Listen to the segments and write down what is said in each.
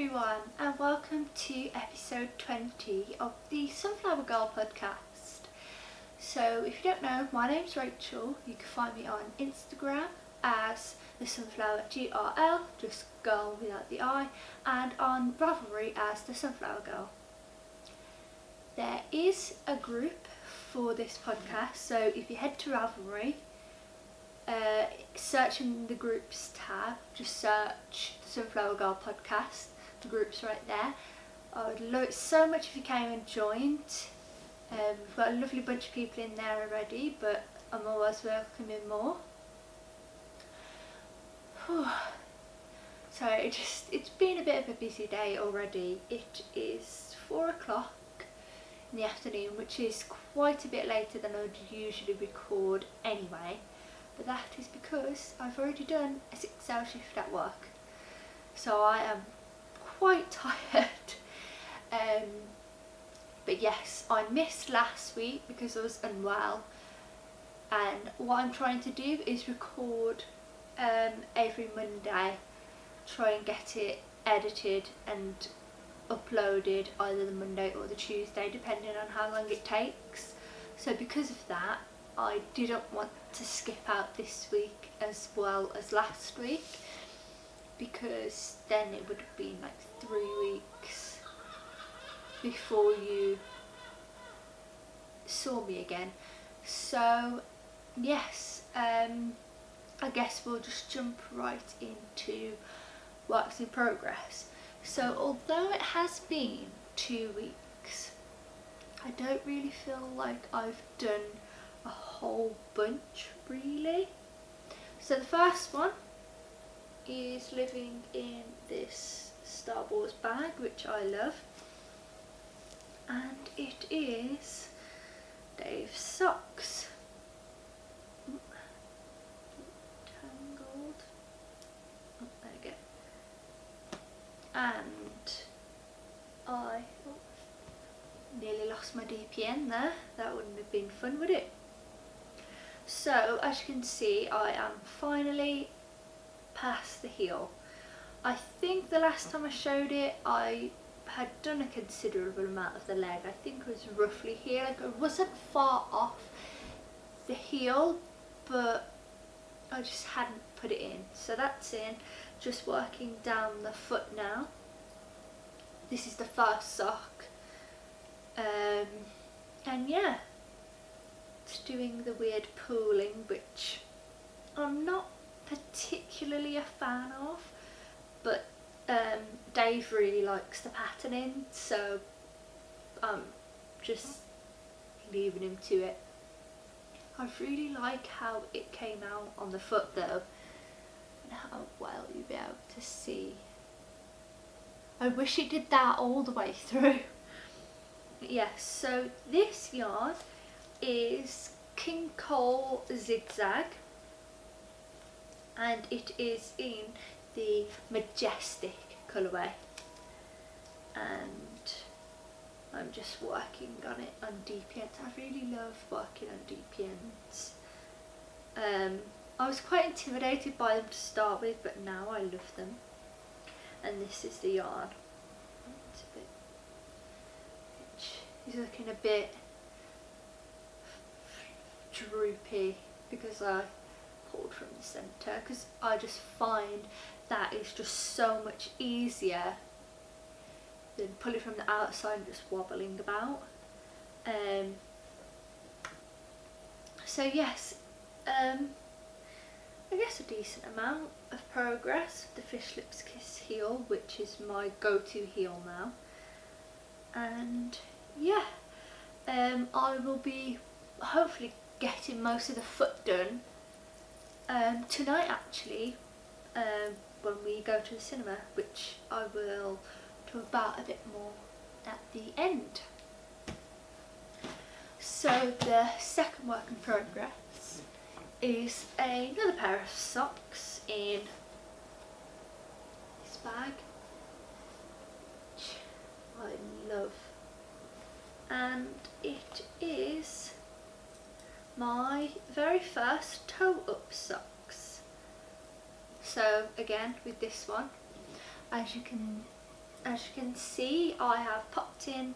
everyone, and welcome to episode 20 of the Sunflower Girl podcast. So if you don't know, my name's Rachel. You can find me on Instagram as the Sunflower GRL, just girl without the I, and on Ravelry as the Sunflower Girl. There is a group for this podcast, so if you head to Ravelry, search in the groups tab, just search the Sunflower Girl podcast, the group's right there. I would love it so much if you came and joined. We've got a lovely bunch of people in there already, but I'm always welcoming more. So it's been a bit of a busy day already. It is 4 o'clock in the afternoon, which is quite a bit later than I would usually record anyway. But that is because I've already done a 6-hour shift at work, so I am quite tired. But yes, I missed last week because I was unwell, and what I'm trying to do is record every Monday, try and get it edited and uploaded either the Monday or the Tuesday, depending on how long it takes. So because of that, I didn't want to skip out this week as well as last week, because then it would have been like 3 weeks before you saw me again. So yes, I guess we'll just jump right into works in progress. So although it has been 2 weeks, I don't really feel like I've done a whole bunch really. So the first one is living in this Star Wars bag, which I love, and it is Dave's socks. Tangled. Oh, there we go. And I nearly lost my DPN there. That wouldn't have been fun, would it? So as you can see, I am finally past the heel. I think the last time I showed it, I had done a considerable amount of the leg. I think it was roughly here. Like, I wasn't far off the heel, but I just hadn't put it in. So that's in. Just working down the foot now. This is the first sock. And yeah, it's doing the weird pooling, which I'm not particularly a fan of, but Dave really likes the patterning, so I'm just leaving him to it. I really like how it came out on the foot though, and how well you'll be able to see. I wish it did that all the way through. Yes, so this yarn is King Cole Zigzag, and it is in the Majestic colourway, and I'm just working on it on DPNs. I really love working on DPNs. I was quite intimidated by them to start with, but now I love them. And this is the yarn. It's a bit, he's looking a bit droopy because I pulled from the centre, because I just find that is just so much easier than pulling from the outside and just wobbling about. So yes, I guess a decent amount of progress with the Fish Lips Kiss heel, which is my go-to heel now. And yeah, I will be hopefully getting most of the foot done tonight actually, when we go to the cinema, which I will talk about a bit more at the end. So the second work in progress is another pair of socks in this bag, which I love, and it is my very first toe up socks. So again, with this one, as you can as you can see, I have popped in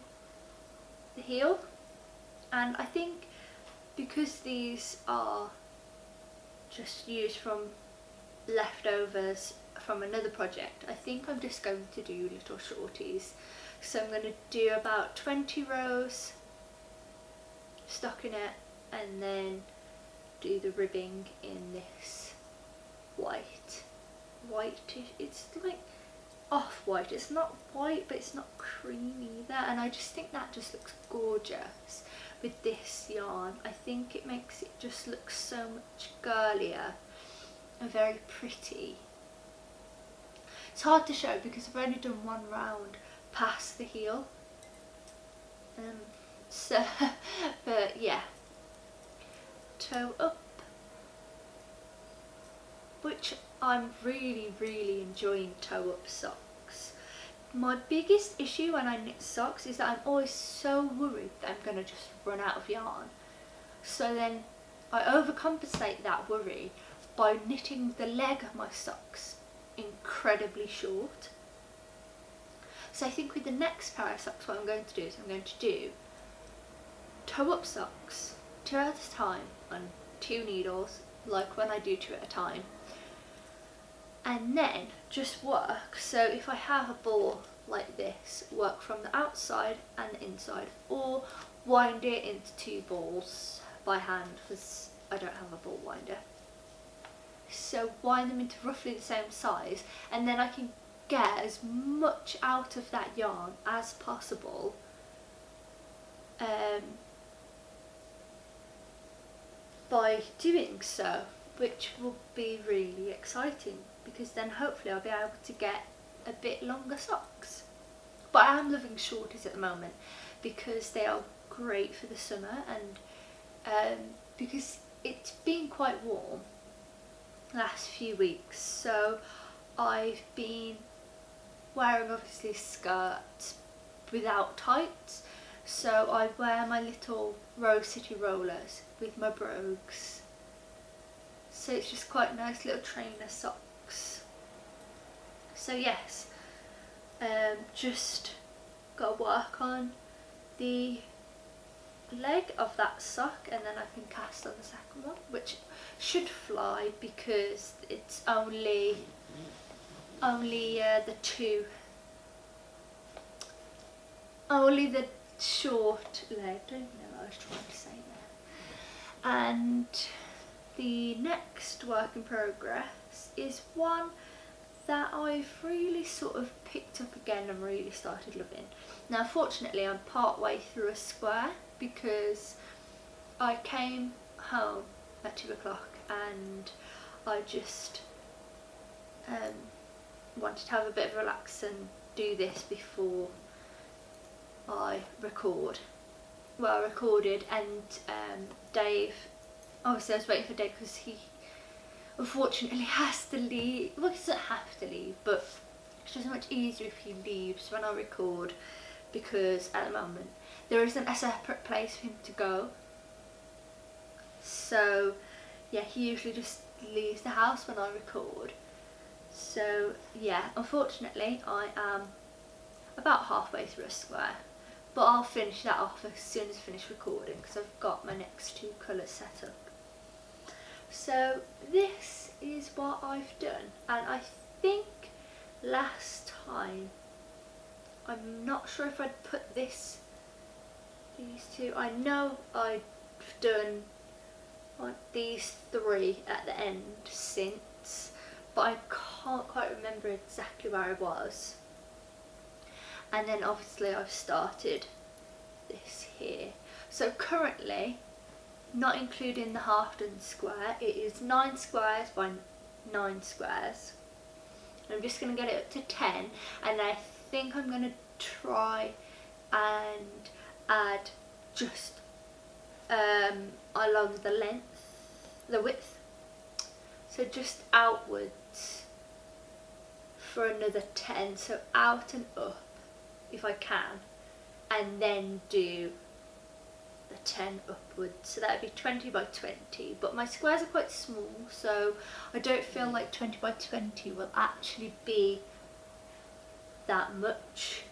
the heel, and I think because these are just used from leftovers from another project, I think I'm just going to do little shorties. So I'm going to do about 20 rows stockinette, and then do the ribbing in this white. It's like off-white. It's not white, but it's not cream either, and I just think that just looks gorgeous with this yarn. I think it makes it just look so much girlier and very pretty. It's hard to show because I've only done one round past the heel, so but yeah, toe up, which I'm really enjoying toe up socks. My biggest issue when I knit socks is that I'm always so worried that I'm going to just run out of yarn. So then I overcompensate that worry by knitting the leg of my socks incredibly short. So I think with the next pair of socks, what I'm going to do is I'm going to do toe up socks 2 at a time on 2 needles, like when I do 2 at a time, and then just work. So if I have a ball like this, work from the outside and the inside, or wind it into 2 balls by hand because I don't have a ball winder. So wind them into roughly the same size, and then I can get as much out of that yarn as possible, by doing so, which will be really exciting because then hopefully I'll be able to get a bit longer socks. But I am loving shorties at the moment because they are great for the summer, and because it's been quite warm last few weeks, so I've been wearing obviously skirts without tights, so I wear my little Rose City rollers with my brogues, so it's just quite nice little trainer socks. So yes, just got to work on the leg of that sock, and then I can cast on the second one, which should fly because it's only the short leg. Don't know what I was trying to say there. And the next work in progress is one that I've really sort of picked up again and really started loving. Now fortunately I'm part way through a square because I came home at 2 o'clock and I just wanted to have a bit of a relax and do this before I record. Well, I recorded, and Dave, obviously I was waiting for Dave because he unfortunately has to leave. Well, he doesn't have to leave, but it's just much easier if he leaves when I record, because at the moment there isn't a separate place for him to go. So yeah, he usually just leaves the house when I record. So yeah, unfortunately I am about halfway through a square, but I'll finish that off as soon as I finish recording because I've got my next 2 colours set up. So this is what I've done, and I think last time, I'm not sure if I'd put these 2, I know I've done like these 3 at the end since, but I can't quite remember exactly where I was. And then obviously I've started this here. So currently, not including the half done square, it is 9 squares by 9 squares. I'm just going to get it up to 10, and I think I'm going to try and add just along the width, so just outwards for another 10, so out and up if I can, and then do the 10 upwards, so that would be 20 by 20, but my squares are quite small, so I don't feel like 20 by 20 will actually be that much.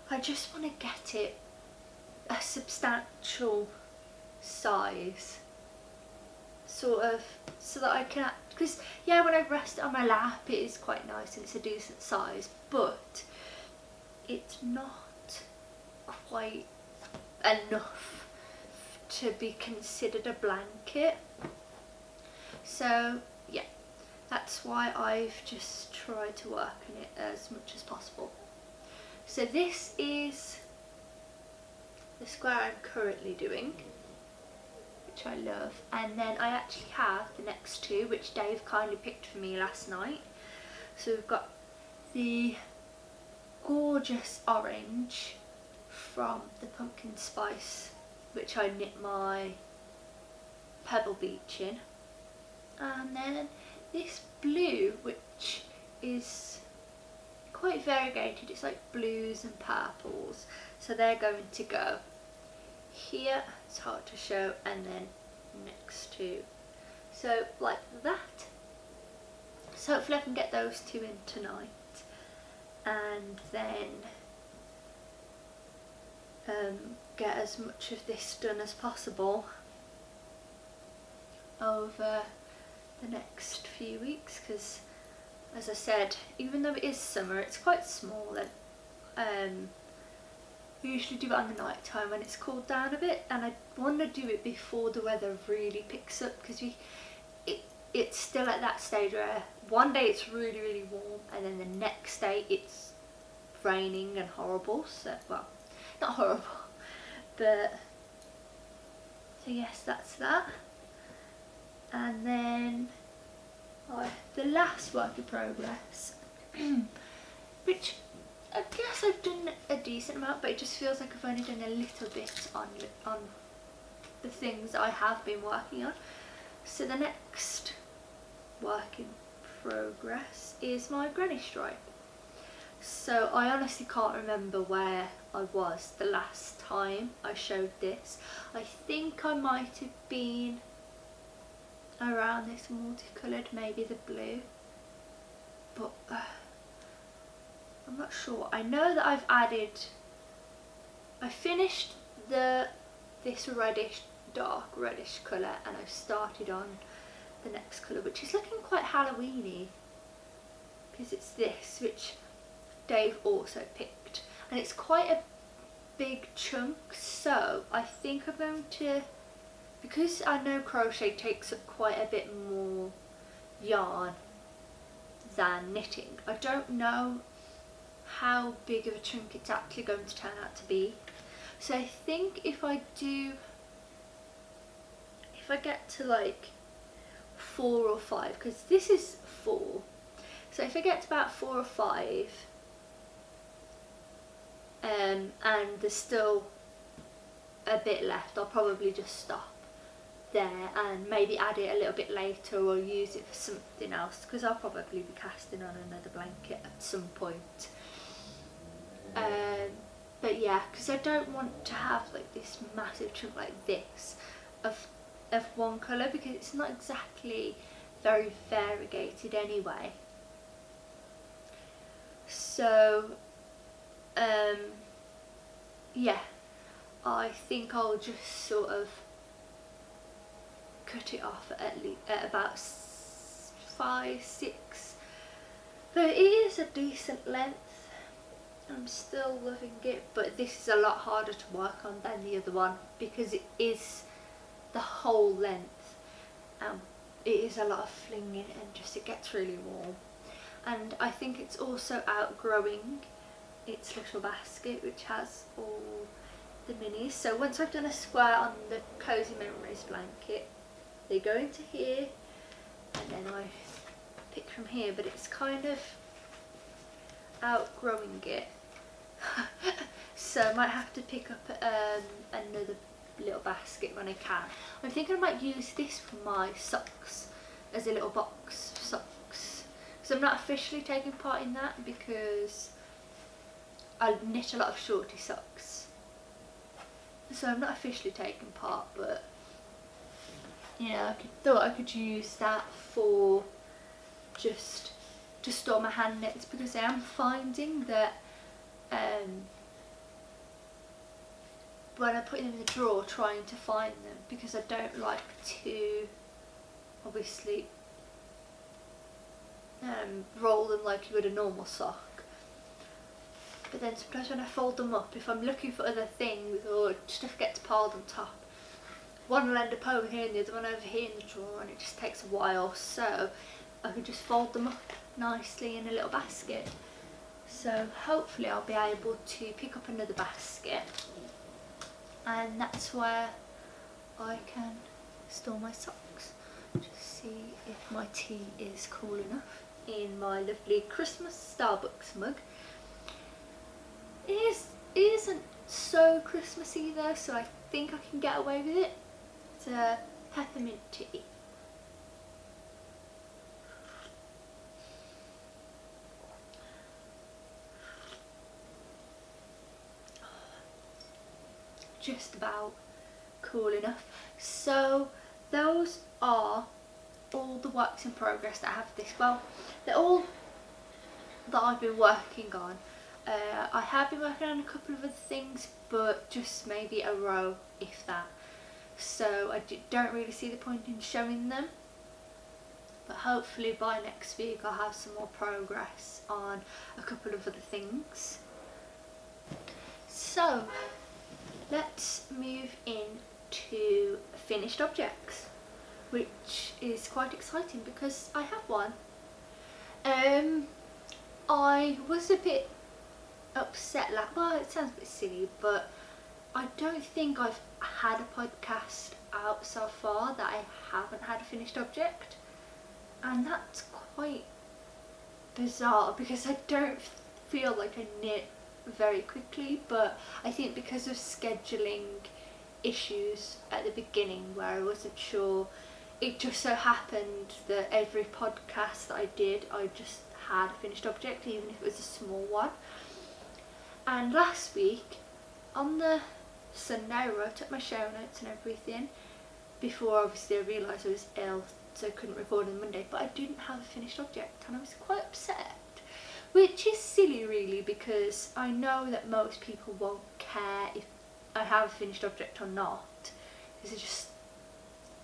I just want to get it a substantial size, sort of, so that I can, because yeah, when I rest it on my lap it is quite nice and it's a decent size, but it's not quite enough to be considered a blanket. So yeah, that's why I've just tried to work on it as much as possible. So this is the square I'm currently doing, which I love, and then I actually have the next two which Dave kindly picked for me last night. So we've got the gorgeous orange from the pumpkin spice, which I knit my Pebble Beach in, and then this blue which is quite variegated, it's like blues and purples, so they're going to go here, it's hard to show, and then next to, so like that. So hopefully I can get those two in tonight, and then get as much of this done as possible over the next few weeks, because as I said, even though it is summer, it's quite small, and we usually do it on the night time when it's cooled down a bit, and I want to do it before the weather really picks up, because it's still at that stage where one day it's really warm and then the next day it's raining and horrible. So, well, not horrible, but so yes, that's that. And then the last work in progress which I guess I've done a decent amount, but it just feels like I've only done a little bit on the things I have been working on. So the next work in progress is my granny stripe. So I honestly can't remember where I was the last time I showed this. I think I might have been around this multicoloured, maybe the blue, but I'm not sure. I know that I finished this reddish, dark reddish colour, and I've started on the next colour, which is looking quite Halloweeny, because it's this, which Dave also picked, and it's quite a big chunk, so I think I'm going to, because I know crochet takes up quite a bit more yarn than knitting, I don't know how big of a chunk it's actually going to turn out to be. So I think if I get to like 4 or 5, because this is 4, so if I get to about 4 or 5 and there's still a bit left, I'll probably just stop there and maybe add it a little bit later or use it for something else, because I'll probably be casting on another blanket at some point. But yeah, because I don't want to have like this massive chunk like this of one colour, because it's not exactly very variegated anyway. So yeah, I think I'll just sort of cut it off at about 5, 6, but it is a decent length. I'm still loving it, but this is a lot harder to work on than the other one, because it is the whole length. It is a lot of flinging, and just it gets really warm, and I think it's also outgrowing its little basket, which has all the minis. So once I've done a square on the Cozy Memories blanket, they go into here, and then I pick from here, but it's kind of outgrowing it. So I might have to pick up another little basket when I can. I'm thinking I might use this for my socks, as a little box of socks, because I'm not officially taking part in that, because I knit a lot of shorty socks, so I'm not officially taking part, but you know, thought I could use that for just to store my hand knits, because I am finding that when I put them in the drawer trying to find them, because I don't like to obviously roll them like you would a normal sock, but then sometimes when I fold them up, if I'm looking for other things or stuff gets piled on top, one will end up over here and the other one over here in the drawer, and it just takes a while. So I can just fold them up nicely in a little basket. So hopefully I'll be able to pick up another basket, and that's where I can store my socks. Just see if my tea is cool enough in my lovely Christmas Starbucks mug. It isn't so Christmassy though, so I think I can get away with it. It's a peppermint tea. Just about cool enough. So those are all the works in progress that I have this. Well, they're all that I've been working on. I have been working on a couple of other things, but just maybe a row, if that. So I don't really see the point in showing them. But hopefully by next week I'll have some more progress on a couple of other things. So let's move into finished objects, which is quite exciting because I have one. I was a bit upset, well, it sounds a bit silly, but I don't think I've had a podcast out so far that I haven't had a finished object, and that's quite bizarre because I don't feel like I knit very quickly, but I think because of scheduling issues at the beginning where I wasn't sure, it just so happened that every podcast that I did I just had a finished object, even if it was a small one. And last week on the Sunday I wrote up my show notes and everything before obviously I realised I was ill, so I couldn't record on Monday, but I didn't have a finished object and I was quite upset. Which is silly really, because I know that most people won't care if I have a finished object or not, because they just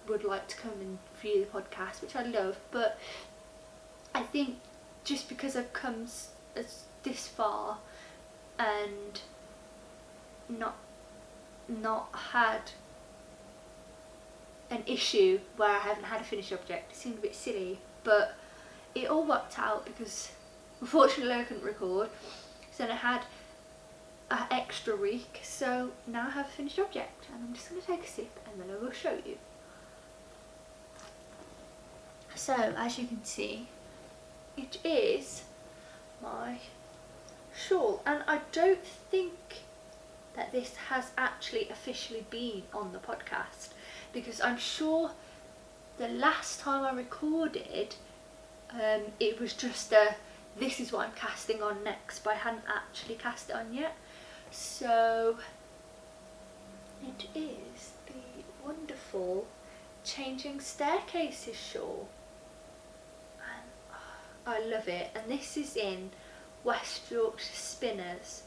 would like to come and view the podcast, which I love. But I think just because I've come this far and not had an issue where I haven't had a finished object, it seemed a bit silly, but it all worked out because unfortunately I couldn't record, so then I had an extra week, so now I have a finished object, and I'm just going to take a sip and then I will show you. So as you can see, it is my shawl, and I don't think that this has actually officially been on the podcast, because I'm sure the last time I recorded it was just this is what I'm casting on next, but I hadn't actually cast it on yet. So it is the wonderful Changing Staircases shawl, and I love it. And this is in West Yorkshire Spinners,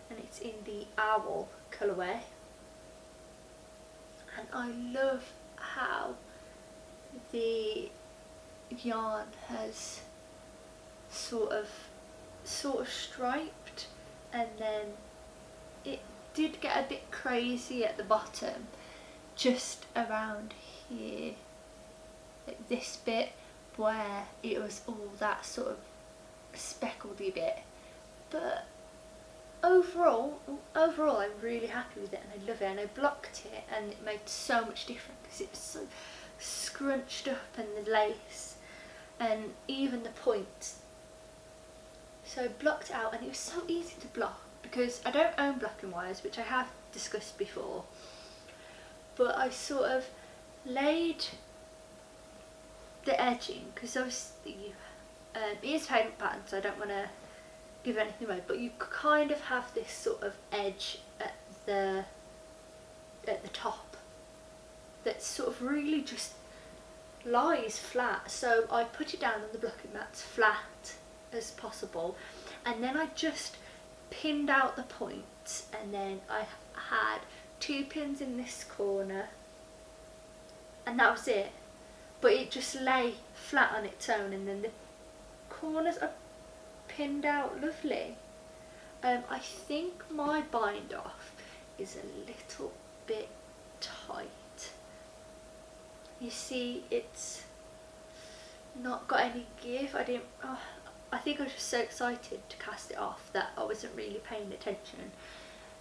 and it's in the owl colourway, and I love how the yarn has sort of striped, and then it did get a bit crazy at the bottom just around here, like this bit where it was all that sort of speckledy bit, but overall I'm really happy with it and I love it, and I blocked it and it made so much difference because it was so scrunched up, and the lace and even the points. So I blocked it out, and it was so easy to block because I don't own blocking wires, which I have discussed before, but I sort of laid the edging, because obviously it is payment pattern, so I don't want to give anything away, but you kind of have this sort of edge at the top that sort of really just lies flat. So I put it down on the blocking mats flat, as possible, and then I just pinned out the points, and then I had 2 pins in this corner, and that was it. But it just lay flat on its own, and then the corners are pinned out lovely. I think my bind off is a little bit tight. You see, it's not got any give. I think I was just so excited to cast it off that I wasn't really paying attention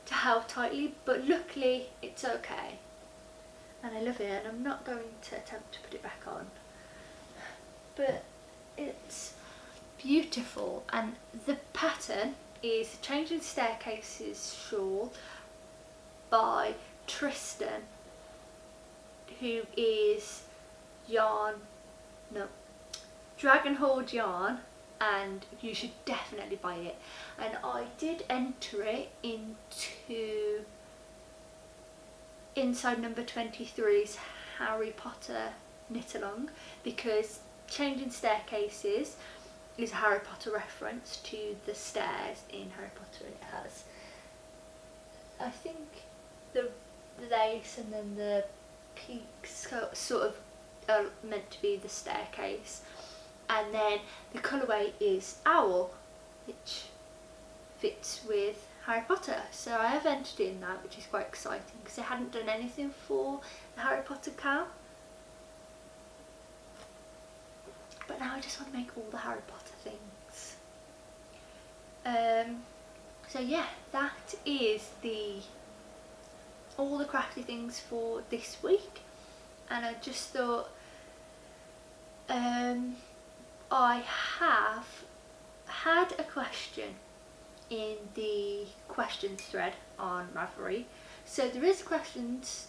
to how tightly, but luckily it's okay. And I love it, and I'm not going to attempt to put it back on. But it's beautiful, and the pattern is Changing Staircases shawl by Tristan, who is Dragon Horde yarn, and you should definitely buy it. And I did enter it into inside number 23's Harry Potter knit along, because Changing Staircases is a Harry Potter reference to the stairs in Harry Potter. It has, I think, the lace and then the peaks sort of are meant to be the staircase, and then the colourway is owl, which fits with Harry Potter. So I have entered in that, which is quite exciting because I hadn't done anything for the Harry Potter cow. But now I just want to make all the Harry Potter things. So yeah, that is all the crafty things for this week. And I just thought I have had a question in the questions thread on Ravelry. So there is a questions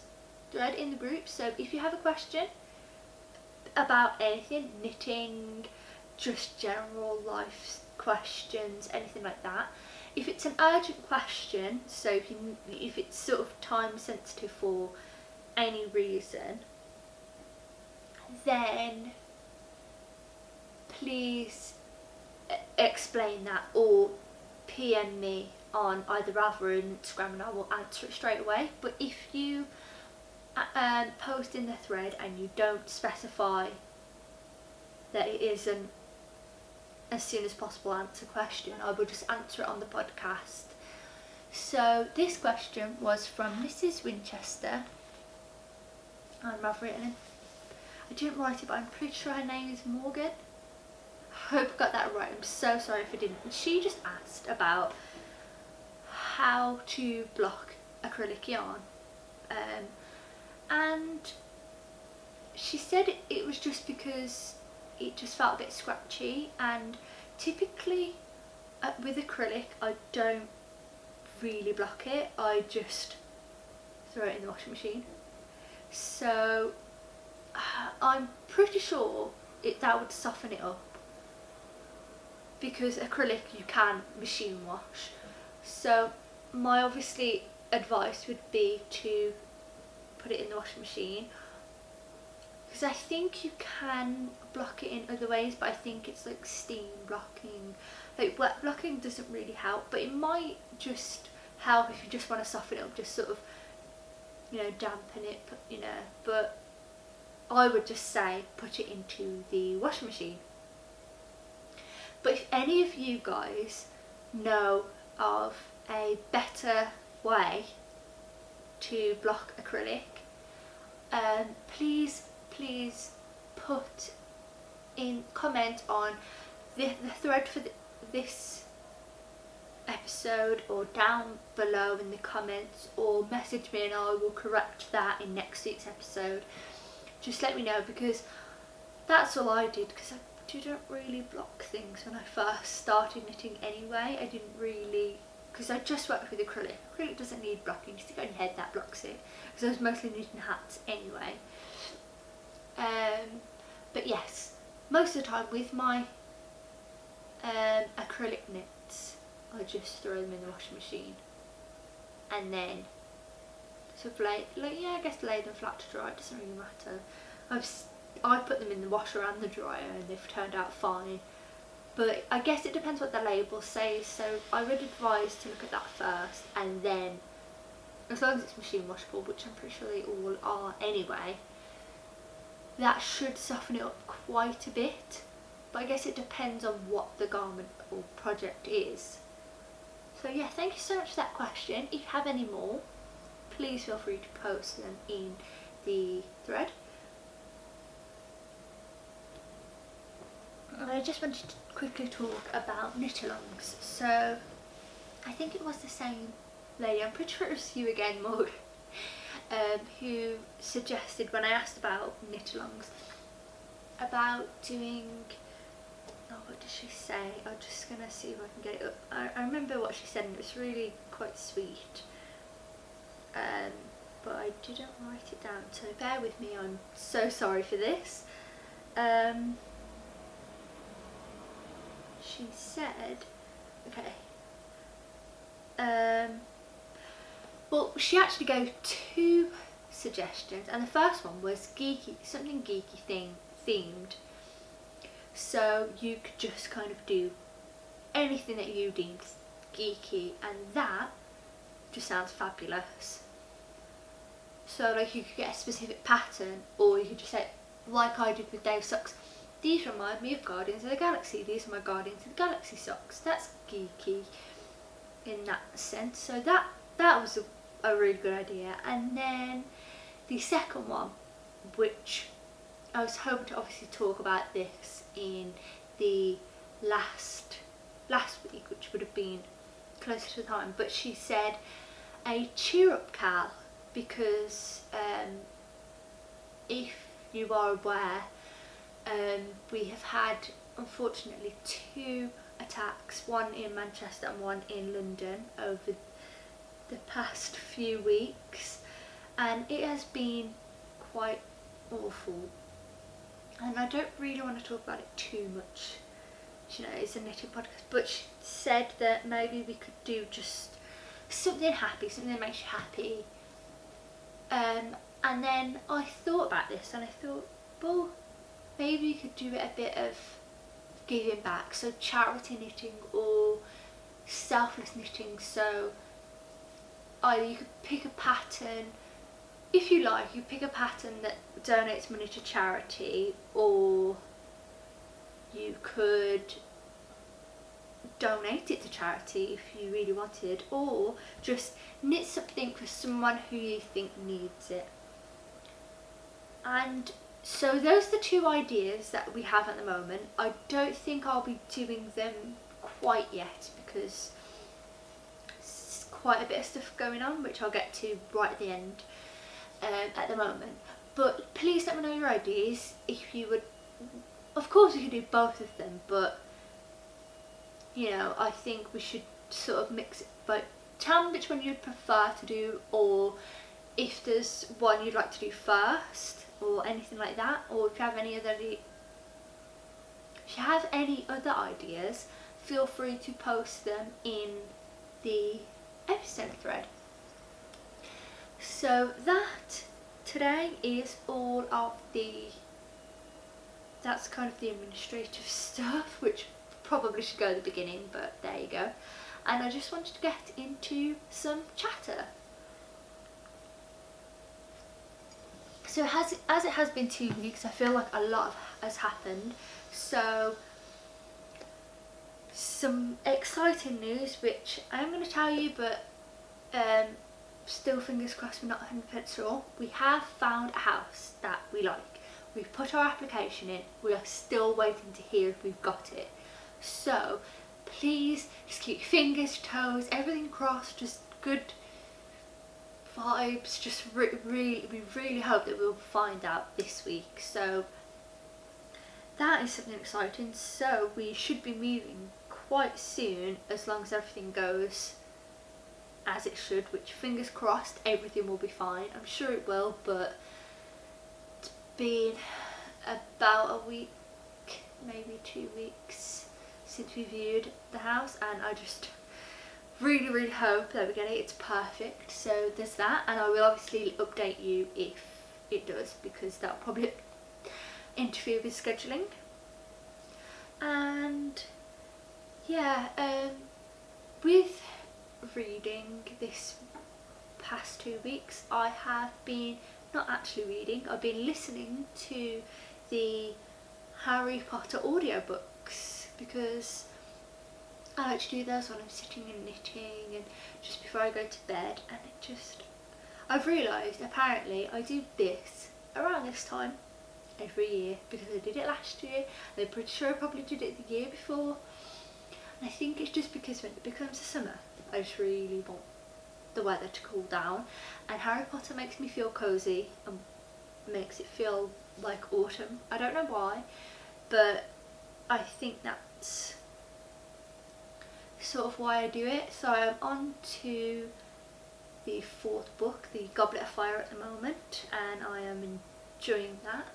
thread in the group, so if you have a question about anything, knitting, just general life questions, anything like that, if it's an urgent question, so if it's sort of time sensitive for any reason, then please explain that, or PM me on either Ravelry or Instagram and I will answer it straight away. But if you post in the thread and you don't specify that it is an as soon as possible answer question, I will just answer it on the podcast. So this question was from Mrs. Winchester on Ravelry, and I didn't write it, but I'm pretty sure her name is Morgan. I hope I got that right. I'm so sorry if I didn't. She just asked about how to block acrylic yarn, and she said it was just because it just felt a bit scratchy, and typically with acrylic I don't really block it, I just throw it in the washing machine. So I'm pretty sure that would soften it up, because acrylic you can machine wash. So my obviously advice would be to put it in the washing machine, because I think you can block it in other ways, but I think it's like steam blocking. Like wet blocking doesn't really help, but it might just help if you just want to soften it up, just sort of, you know, dampen it, you know. But I would just say put it into the washing machine. But if any of you guys know of a better way to block acrylic, please put in comment on the thread for this episode, or down below in the comments, or message me and I will correct that in next week's episode. Just let me know, because that's all I did, because I didn't really block things when I first started knitting anyway. I didn't really, because I just worked with acrylic. Acrylic doesn't need blocking, just stick it on your head, that blocks it, because I was mostly knitting hats anyway. But yes, most of the time with my acrylic knits, I just throw them in the washing machine and then sort of lay them flat to dry. It doesn't really matter. I put them in the washer and the dryer and they've turned out fine. but I guess it depends what the label says, so I would advise to look at that first, and then as long as it's machine washable, which I'm pretty sure they all are anyway, that should soften it up quite a bit. But I guess it depends on what the garment or project is. So yeah, thank you so much for that question. If you have any more, please feel free to post them in the thread. I just wanted to quickly talk about knit-alongs. So I think it was the same lady, I'm pretty sure it was you again, Maud, who suggested, when I asked about knit-alongs, about doing, oh, what did she say? I'm just gonna see if I can get it up. I remember what she said, and it was really quite sweet, but I didn't write it down, so bear with me, I'm so sorry for this. She said, okay, well, she actually gave 2 suggestions, and the first one was geeky, something geeky themed. So you could just kind of do anything that you deemed geeky, and that just sounds fabulous. So like you could get a specific pattern, or you could just say, like I did with Dave's socks, these remind me of Guardians of the Galaxy, these are my Guardians of the Galaxy socks. That's geeky in that sense. So that was a really good idea. And then the second one, which I was hoping to obviously talk about this in the last week, which would have been closer to the time, but she said a cheer up cal, because if you are aware, we have had unfortunately 2 attacks, one in Manchester and one in London, over the past few weeks, and it has been quite awful, and I don't really want to talk about it too much, you know, it's a knitting podcast, but she said that maybe we could do just something happy, something that makes you happy, and then I thought about this and I thought, well, maybe you could do it a bit of giving back, so charity knitting or selfless knitting. So either you could pick a pattern, if you like, you pick a pattern that donates money to charity, or you could donate it to charity if you really wanted, or just knit something for someone who you think needs it. And so those are the 2 ideas that we have at the moment. I don't think I'll be doing them quite yet, because it's quite a bit of stuff going on, which I'll get to right at the end at the moment. But please let me know your ideas. If you would, of course we could do both of them, but you know, I think we should sort of mix it. But tell me which one you'd prefer to do, or if there's one you'd like to do first, or anything like that, or if you have any other ideas, feel free to post them in the episode thread. So that today is all of that's kind of the administrative stuff, which probably should go at the beginning, but there you go. And I just wanted to get into some chatter. So as it has been 2 weeks, I feel like a lot has happened. So some exciting news, which I'm going to tell you, but still fingers crossed we're not 100% sure. We have found a house that we like. We've put our application in. We are still waiting to hear if we've got it. So please just keep your fingers, toes, everything crossed, just good vibes. Just we really hope that we'll find out this week. So that is something exciting. So we should be moving quite soon, as long as everything goes as it should, which fingers crossed everything will be fine. I'm sure it will, but it's been about a week, maybe 2 weeks since we viewed the house, and I just really hope that we get it. It's perfect. So there's that, and I will obviously update you if it does, because that'll probably interfere with scheduling. And yeah, with reading this past 2 weeks, I have been not actually reading, I've been listening to the Harry Potter audiobooks because I like to do those when I'm sitting and knitting and just before I go to bed, and I've realised apparently I do this around this time every year because I did it last year, and I'm pretty sure I probably did it the year before, and I think it's just because when it becomes the summer I just really want the weather to cool down, and Harry Potter makes me feel cosy and makes it feel like autumn. I don't know why, but I think that's sort of why I do it. So I'm on to the 4th book, The Goblet of Fire, at the moment, and I am enjoying that.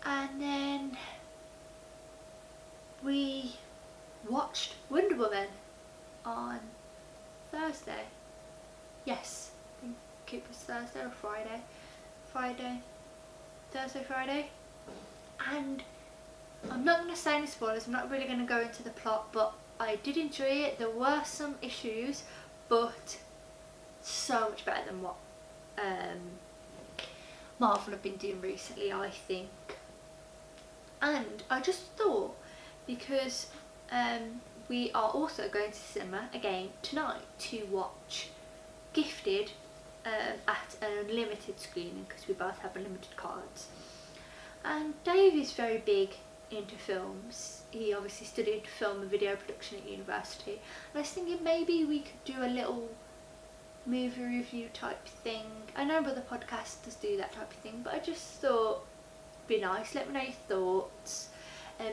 And then we watched Wonder Woman on Thursday. Yes, I think it was Thursday or Friday. Thursday, Friday. And I'm not going to say any spoilers, I'm not really going to go into the plot, but I did enjoy it. There were some issues, but so much better than what Marvel have been doing recently, I think. And I just thought, because we are also going to cinema again tonight to watch Gifted at an unlimited screening because we both have unlimited cards. And Dave is very big into films. He obviously studied film and video production at university, and I was thinking maybe we could do a little movie review type thing. I know other podcasters do that type of thing, but I just thought it'd be nice. Let me know your thoughts,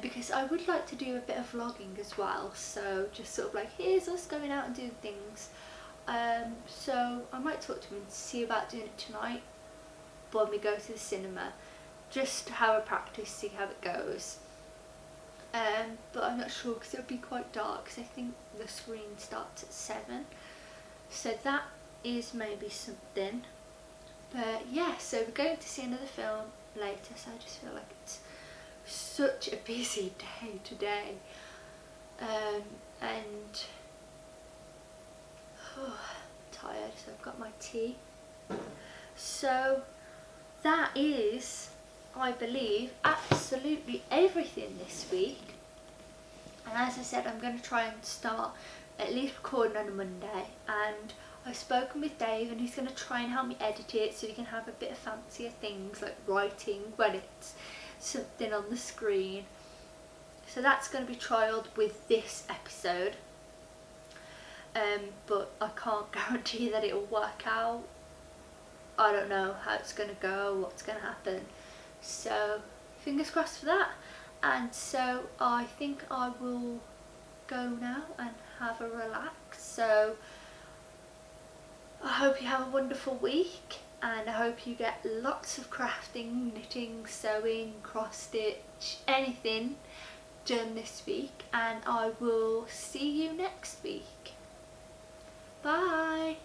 because I would like to do a bit of vlogging as well, so just sort of like, here's us going out and doing things. So I might talk to him and see about doing it tonight when we go to the cinema, just to have a practice, see how it goes. But I'm not sure because it'll be quite dark, because I think the screen starts at 7, so that is maybe something. But yeah, so we're going to see another film later, so I just feel like it's such a busy day today, and I'm tired, so I've got my tea. So that is, I believe, absolutely everything this week. And as I said, I'm going to try and start at least recording on a Monday, and I've spoken with Dave and he's going to try and help me edit it so we can have a bit of fancier things like writing when it's something on the screen. So that's going to be trialled with this episode, but I can't guarantee that it'll work out. I don't know how it's going to go, what's going to happen, so fingers crossed for that. And so I think I will go now and have a relax. So I hope you have a wonderful week, and I hope you get lots of crafting, knitting, sewing, cross stitch, anything done this week, and I will see you next week. Bye!